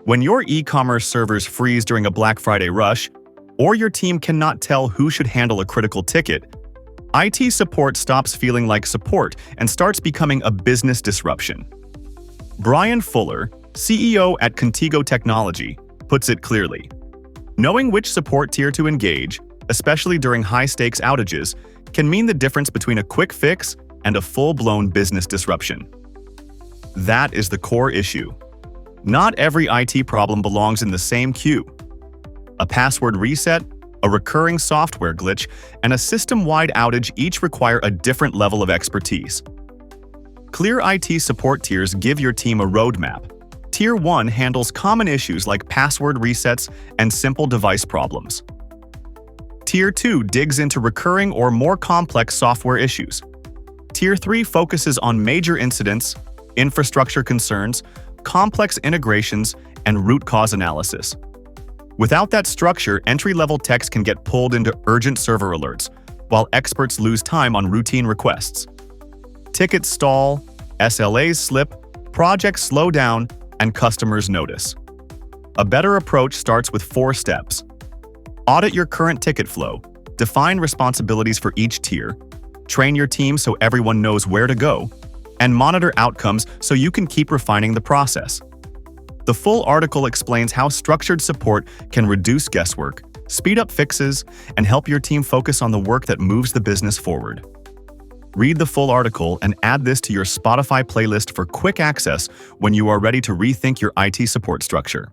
When your e-commerce servers freeze during a Black Friday rush, or your team cannot tell who should handle a critical ticket, IT support stops feeling like support and starts becoming a business disruption. Brian Fuller, CEO at Contigo Technology, puts it clearly. Knowing which support tier to engage, especially during high-stakes outages, can mean the difference between a quick fix and a full-blown business disruption. That is the core issue. Not every IT problem belongs in the same queue. A password reset, a recurring software glitch, and a system-wide outage each require a different level of expertise. Clear IT support tiers give your team a roadmap. Tier 1 handles common issues like password resets and simple device problems. Tier 2 digs into recurring or more complex software issues. Tier 3 focuses on major incidents, infrastructure concerns, complex integrations, and root cause analysis. Without that structure, entry-level techs can get pulled into urgent server alerts, while experts lose time on routine requests. Tickets stall, SLAs slip, projects slow down, and customers notice. A better approach starts with 4 steps. Audit your current ticket flow, define responsibilities for each tier, train your team so everyone knows where to go, and monitor outcomes so you can keep refining the process. The full article explains how structured support can reduce guesswork, speed up fixes, and help your team focus on the work that moves the business forward. Read the full article and add this to your Spotify playlist for quick access when you are ready to rethink your IT support structure.